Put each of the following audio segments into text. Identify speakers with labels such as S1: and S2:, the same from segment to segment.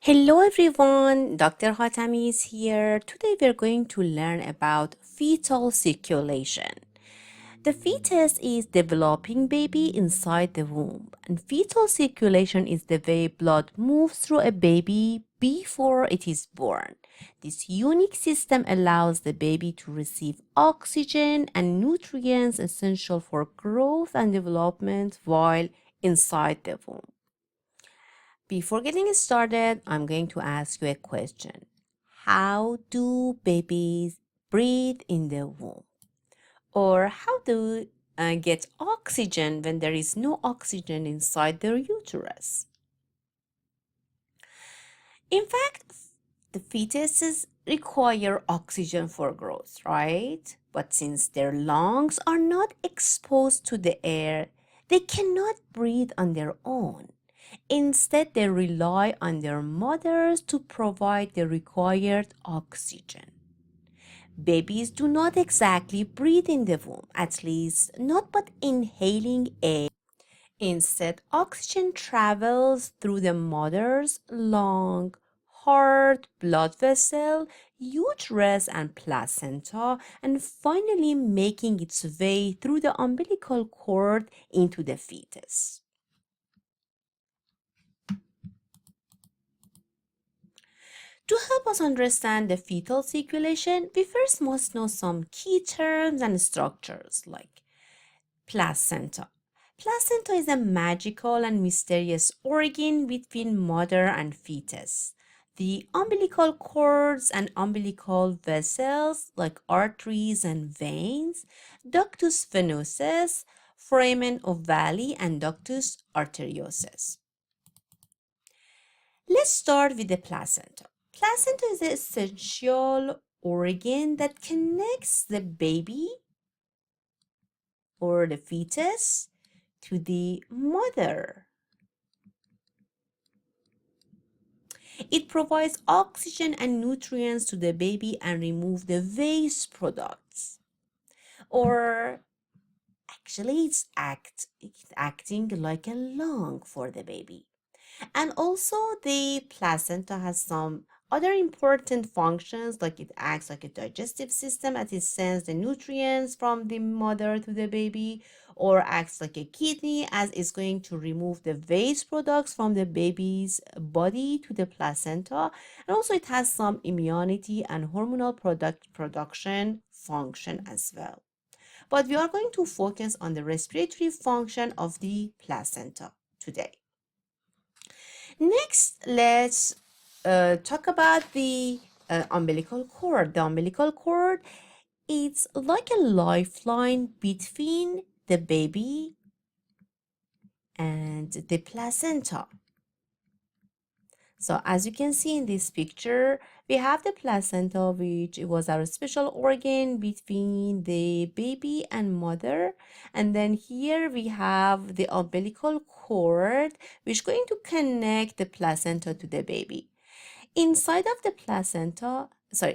S1: Hello everyone, Dr. Hatami is here. Today we're going to learn about fetal circulation. The fetus is developing baby inside the womb, and fetal circulation is the way blood moves through a baby before it is born. This unique system allows the baby to receive oxygen and nutrients essential for growth and development while inside the womb. Before getting started, I'm going to ask you a question. How do babies breathe in the womb? Or how do get oxygen when there is no oxygen inside their uterus? In fact, the fetuses require oxygen for growth, right? But since their lungs are not exposed to the air, they cannot breathe on their own. Instead, they rely on their mothers to provide the required oxygen. Babies do not exactly breathe in the womb, at least not by inhaling air. Instead, oxygen travels through the mother's lung, heart, blood vessel, uterus, and placenta, and finally making its way through the umbilical cord into the fetus. To help us understand the fetal circulation, we first must know some key terms and structures like placenta. Placenta is a magical and mysterious organ between mother and fetus. The umbilical cords and umbilical vessels like arteries and veins, ductus venosus, foramen ovale, and ductus arteriosus. Let's start with the placenta. Placenta is an essential organ that connects the baby or the fetus to the mother. It provides oxygen and nutrients to the baby and removes the waste products. Or actually, it's acting like a lung for the baby. And also, the placenta has some other important functions, like it acts like a digestive system as it sends the nutrients from the mother to the baby, or acts like a kidney as it's going to remove the waste products from the baby's body to the placenta. And also, it has some immunity and hormonal production function as well. But we are going to focus on the respiratory function of the placenta today. Next, let's talk about the umbilical cord. The umbilical cord is like a lifeline between the baby and the placenta. So as you can see in this picture, we have the placenta, which was our special organ between the baby and mother. And then here we have the umbilical cord, which is going to connect the placenta to the baby. Inside of the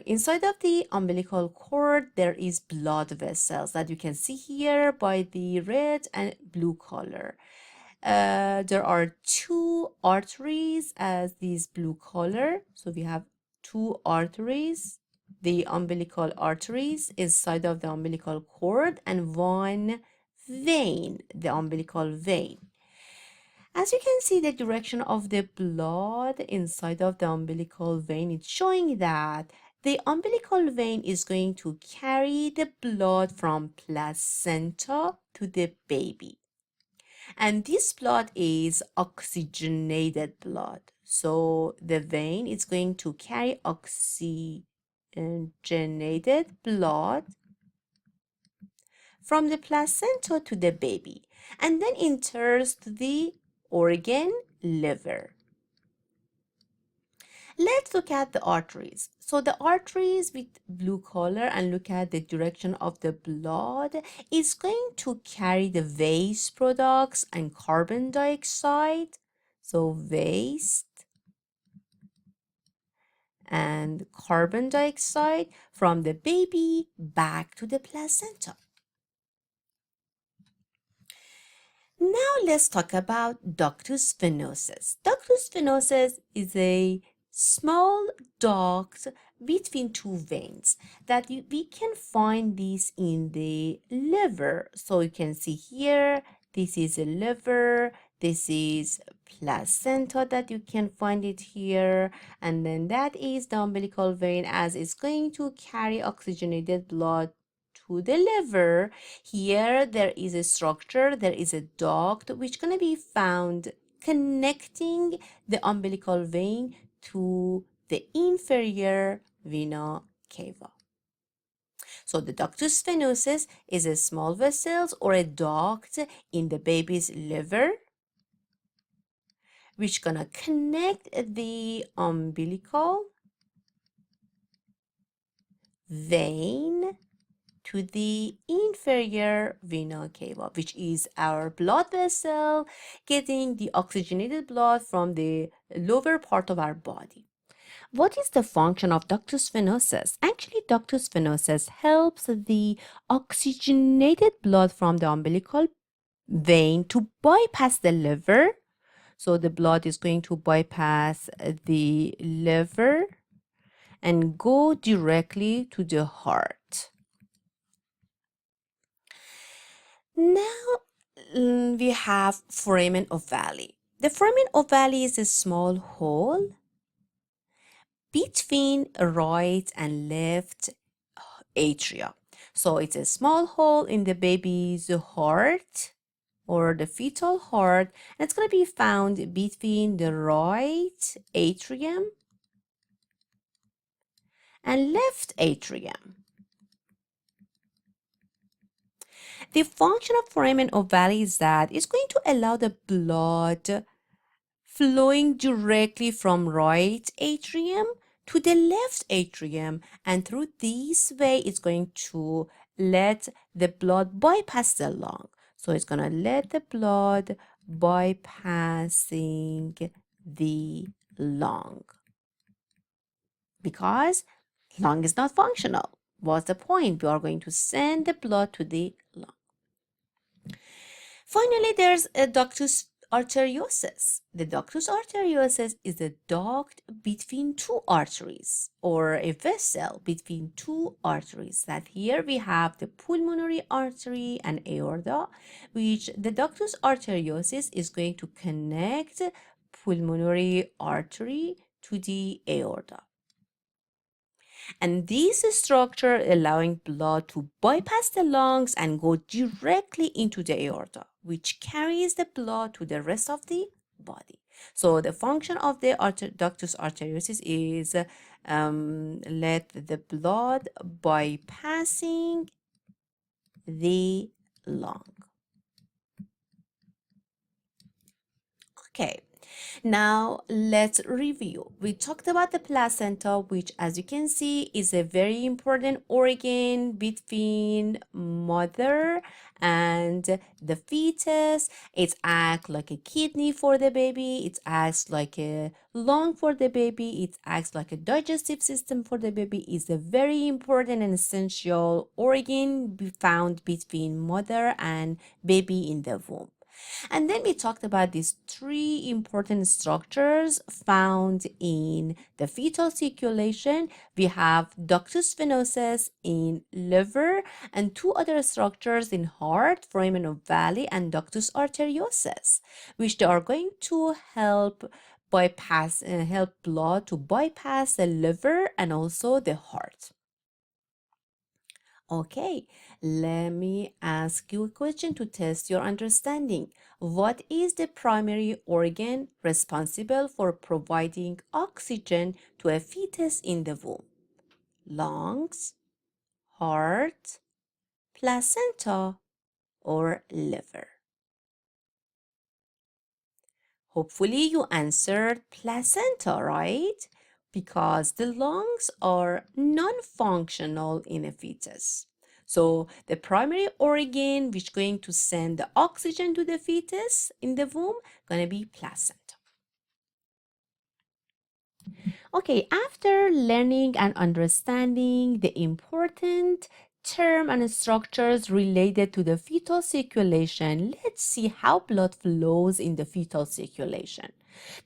S1: inside of the umbilical cord, there is blood vessels that you can see here by the red and blue color. There are two arteries as this blue color. So we have two arteries, the umbilical arteries inside of the umbilical cord, and one vein, the umbilical vein. As you can see, the direction of the blood inside of the umbilical vein is showing that the umbilical vein is going to carry the blood from placenta to the baby. And this blood is oxygenated blood. So the vein is going to carry oxygenated blood from the placenta to the baby and then enters to the organ liver. Let's look at the arteries. So the arteries with blue color, and look at the direction of the blood, is going to carry the waste products and carbon dioxide. So waste and carbon dioxide from the baby back to the placenta. Now let's talk about ductus venosus. Ductus venosus is a small duct between two veins that we can find this in the liver. So you can see here, this is a liver, this is placenta that you can find it here, and then that is the umbilical vein as it's going to carry oxygenated blood to the liver. Here there is a structure, there is a duct which going to be found connecting the umbilical vein to the inferior vena cava. So the ductus venosus is a small vessels or a duct in the baby's liver which gonna connect the umbilical vein to the inferior vena cava, which is our blood vessel getting the oxygenated blood from the lower part of our body. What is the function of ductus venosus? Actually, ductus venosus helps the oxygenated blood from the umbilical vein to bypass the liver. So the blood is going to bypass the liver and go directly to the heart. Now we have foramen ovale. The foramen ovale is a small hole between right and left atria. So it's a small hole in the baby's heart or the fetal heart, and it's going to be found between the right atrium and left atrium. The function of foramen ovale is that it's going to allow the blood flowing directly from right atrium to the left atrium, and through this way it's going to let the blood bypass the lung. So it's going to let the blood bypassing the lung because lung is not functional. What's the point? We are going to send the blood to the lung. Finally, there's a ductus arteriosus. The ductus arteriosus is a duct between two arteries or a vessel between two arteries. That here we have the pulmonary artery and aorta, which the ductus arteriosus is going to connect pulmonary artery to the aorta. And this structure allowing blood to bypass the lungs and go directly into the aorta, which carries the blood to the rest of the body. So the function of the ductus arteriosus is let the blood bypassing the lung. Okay, now let's review. We talked about the placenta, which as you can see is a very important organ between mother and the fetus. It acts like a kidney for the baby. It acts like a lung for the baby. It acts like a digestive system for the baby. It's a very important and essential organ found between mother and baby in the womb. And then we talked about these three important structures found in the fetal circulation. We have ductus venosus in liver and two other structures in heart, foramen ovale and ductus arteriosus, which they are going to help help blood to bypass the liver and also the heart. Okay, let me ask you a question to test your understanding. What is the primary organ responsible for providing oxygen to a fetus in the womb? Lungs, heart, placenta, or liver? Hopefully you answered placenta, right? Because the lungs are non-functional in a fetus. So the primary organ which going to send the oxygen to the fetus in the womb gonna be placenta. Okay, after learning and understanding the important term and structures related to the fetal circulation. Let's see how blood flows in the fetal circulation.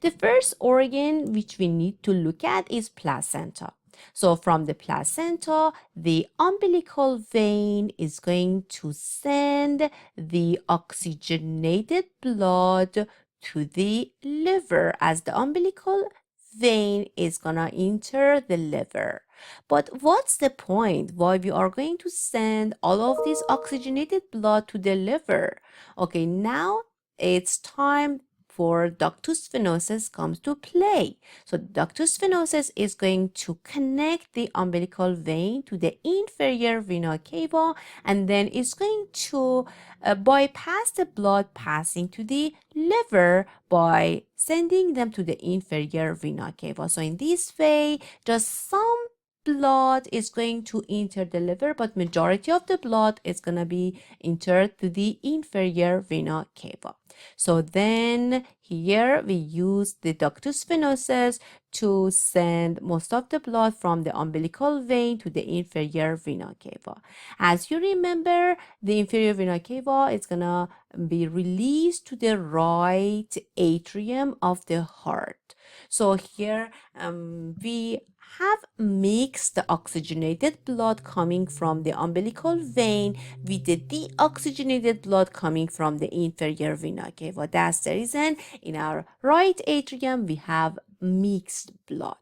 S1: The first organ which we need to look at is placenta. So from the placenta, the umbilical vein is going to send the oxygenated blood to the liver, as the umbilical vein is gonna enter the liver. But what's the point? Why we are going to send all of this oxygenated blood to the liver? Okay, now it's time for ductus venosus comes to play. So ductus venosus is going to connect the umbilical vein to the inferior vena cava, and then it's going to bypass the blood passing to the liver by sending them to the inferior vena cava. So in this way, just some blood is going to enter the liver, but majority of the blood is going to be entered to the inferior vena cava. So then here we use the ductus venosus to send most of the blood from the umbilical vein to the inferior vena cava. As you remember, the inferior vena cava is going to be released to the right atrium of the heart. So here we have mixed the oxygenated blood coming from the umbilical vein with the deoxygenated blood coming from the inferior vena cava. That's the reason in our right atrium we have mixed blood.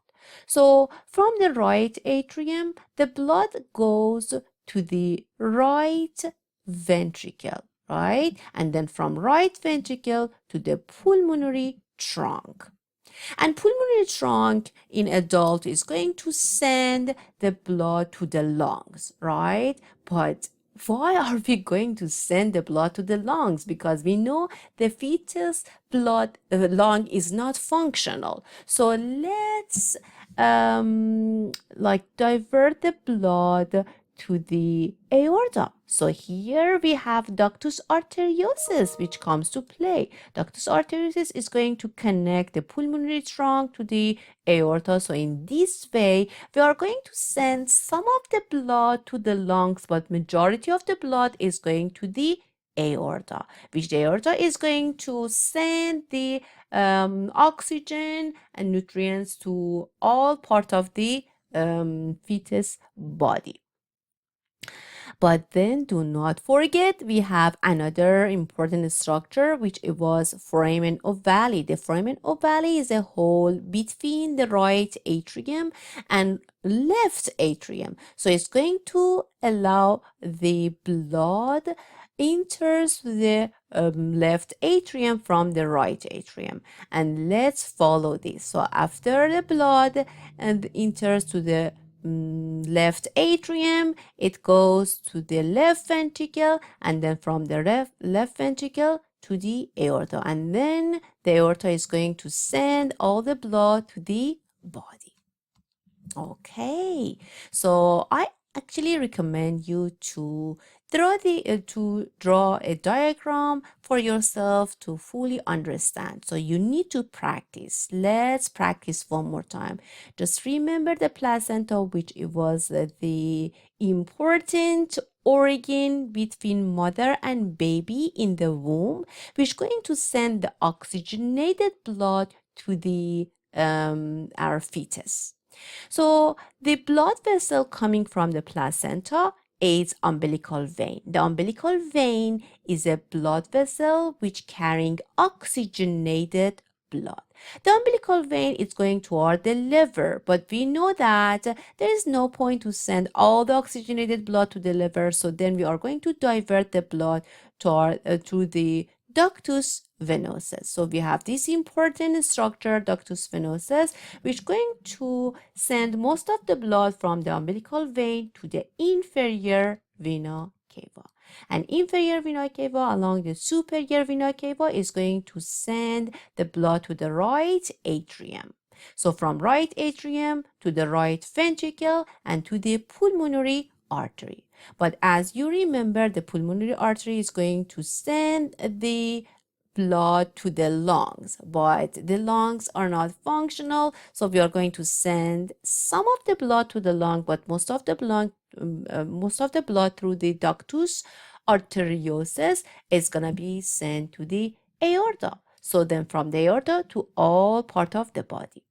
S1: So from the right atrium, the blood goes to the right ventricle, right? And then from right ventricle to the pulmonary trunk. And pulmonary trunk in adult is going to send the blood to the lungs, right? But why are we going to send the blood to the lungs? Because we know the fetus blood lung is not functional. So let's divert the blood to the aorta. So here we have ductus arteriosus which comes to play. Ductus arteriosus is going to connect the pulmonary trunk to the aorta. So in this way, we are going to send some of the blood to the lungs, but majority of the blood is going to the aorta, which the aorta is going to send the oxygen and nutrients to all part of the fetus body. But then do not forget we have another important structure which it was foramen ovale. The foramen ovale is a hole between the right atrium and left atrium. So it's going to allow the blood enters the left atrium from the right atrium, and let's follow this. So after the blood and enters to the left atrium, it goes to the left ventricle, and then from the left ventricle to the aorta, and then the aorta is going to send all the blood to the body. Okay, so I actually recommend you to draw a diagram for yourself to fully understand. So you need to practice. Let's practice one more time. Just remember the placenta, which it was the important organ between mother and baby in the womb, which is going to send the oxygenated blood to the our fetus. So the blood vessel coming from the placenta is umbilical vein. The umbilical vein is a blood vessel which carrying oxygenated blood. The umbilical vein is going toward the liver, but we know that there is no point to send all the oxygenated blood to the liver, so then we are going to divert the blood to the ductus venosus. So we have this important structure, ductus venosus, which is going to send most of the blood from the umbilical vein to the inferior vena cava. And inferior vena cava along the superior vena cava is going to send the blood to the right atrium. So from right atrium to the right ventricle and to the pulmonary artery. But as you remember, the pulmonary artery is going to send the blood to the lungs, but the lungs are not functional, so we are going to send some of the blood to the lung, but most of the blood through the ductus arteriosus is gonna be sent to the aorta. So then from the aorta to all part of the body.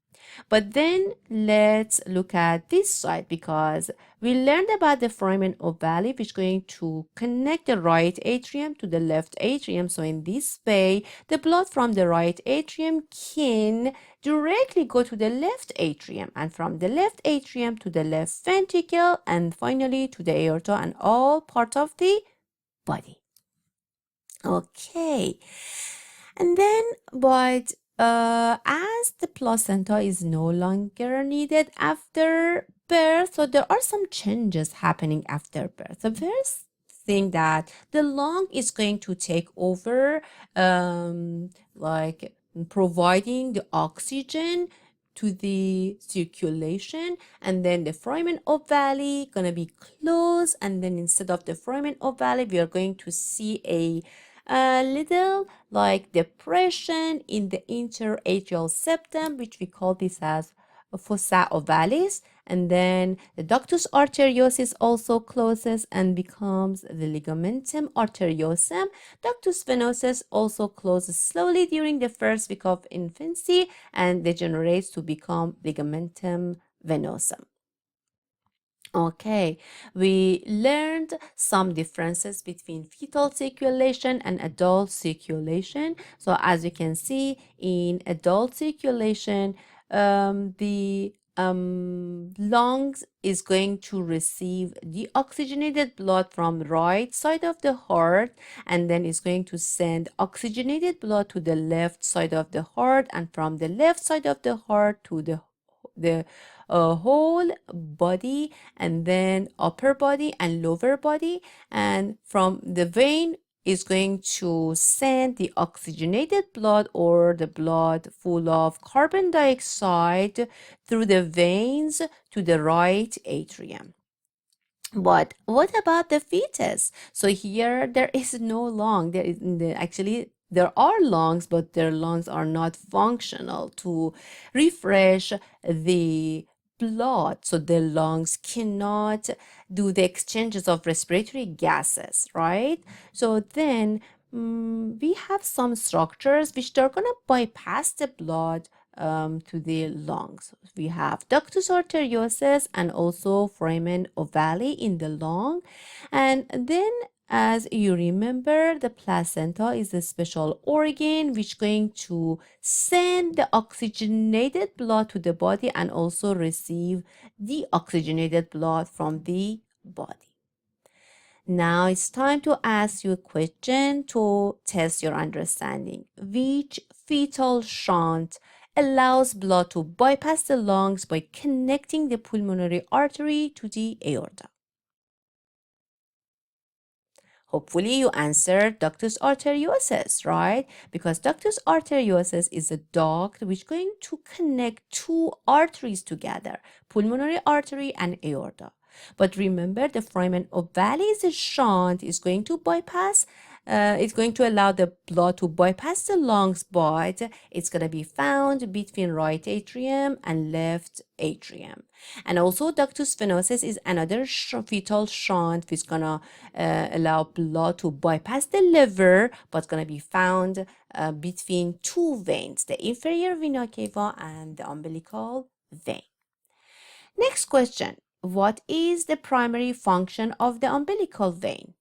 S1: But then let's look at this side, because we learned about the foramen ovale, which is going to connect the right atrium to the left atrium. So in this way, the blood from the right atrium can directly go to the left atrium, and from the left atrium to the left ventricle, and finally to the aorta and all parts of the body. Okay. And then, but as the placenta is no longer needed after birth, so there are some changes happening after birth. The first thing that the lung is going to take over, like providing the oxygen to the circulation, and then the foramen ovale gonna be closed, and then instead of the foramen ovale, we are going to see a little like depression in the interatrial septum, which we call this as fossa ovalis, and then the ductus arteriosus also closes and becomes the ligamentum arteriosum. Ductus venosus also closes slowly during the first week of infancy and degenerates to become ligamentum venosum. Okay, we learned some differences between fetal circulation and adult circulation. So as you can see, in adult circulation, the lungs is going to receive deoxygenated blood from right side of the heart, and then it's going to send oxygenated blood to the left side of the heart, and from the left side of the heart to the whole body, and then upper body and lower body, and from the vein is going to send the oxygenated blood or the blood full of carbon dioxide through the veins to the right atrium. But what about the fetus? So here there is no lung. Actually there are lungs, but their lungs are not functional to refresh the blood. So the lungs cannot do the exchanges of respiratory gases, right? So then we have some structures which they're gonna bypass the blood to the lungs. We have ductus arteriosus and also foramen ovale in the lung. And then, as you remember, the placenta is a special organ which is going to send the oxygenated blood to the body and also receive deoxygenated blood from the body. Now it's time to ask you a question to test your understanding. Which fetal shunt allows blood to bypass the lungs by connecting the pulmonary artery to the aorta? Hopefully you answered ductus arteriosus, right? Because ductus arteriosus is a duct which is going to connect two arteries together, pulmonary artery and aorta. But remember, the foramen ovale shunt is going to bypass, it's going to allow the blood to bypass the lungs, but it's going to be found between right atrium and left atrium. And also ductus venosus is another fetal shunt which is going to allow blood to bypass the liver, but it's going to be found between two veins, the inferior vena cava and the umbilical vein. Next question. What is the primary function of the umbilical vein?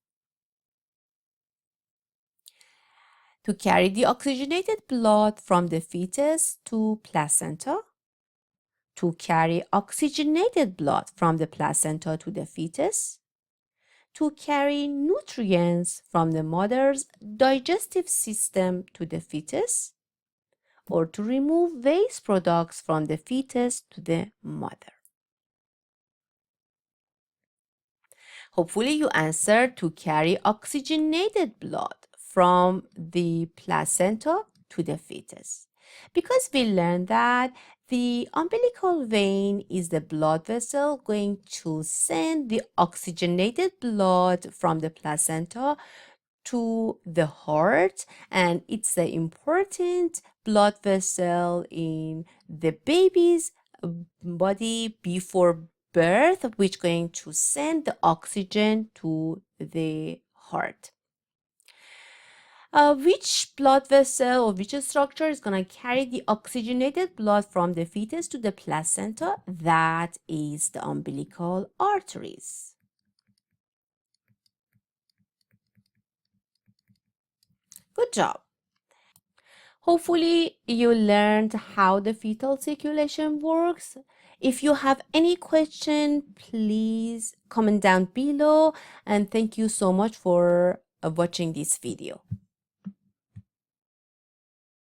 S1: To carry the oxygenated blood from the fetus to placenta, to carry oxygenated blood from the placenta to the fetus, to carry nutrients from the mother's digestive system to the fetus, or to remove waste products from the fetus to the mother. Hopefully you answered to carry oxygenated blood from the placenta to the fetus. Because we learned that the umbilical vein is the blood vessel going to send the oxygenated blood from the placenta to the heart, and it's the important blood vessel in the baby's body before birth, which going to send the oxygen to the heart. Which blood vessel or which structure is going to carry the oxygenated blood from the fetus to the placenta? That is the umbilical arteries. Good job. Hopefully, you learned how the fetal circulation works. If you have any question, please comment down below. And thank you so much for watching this video.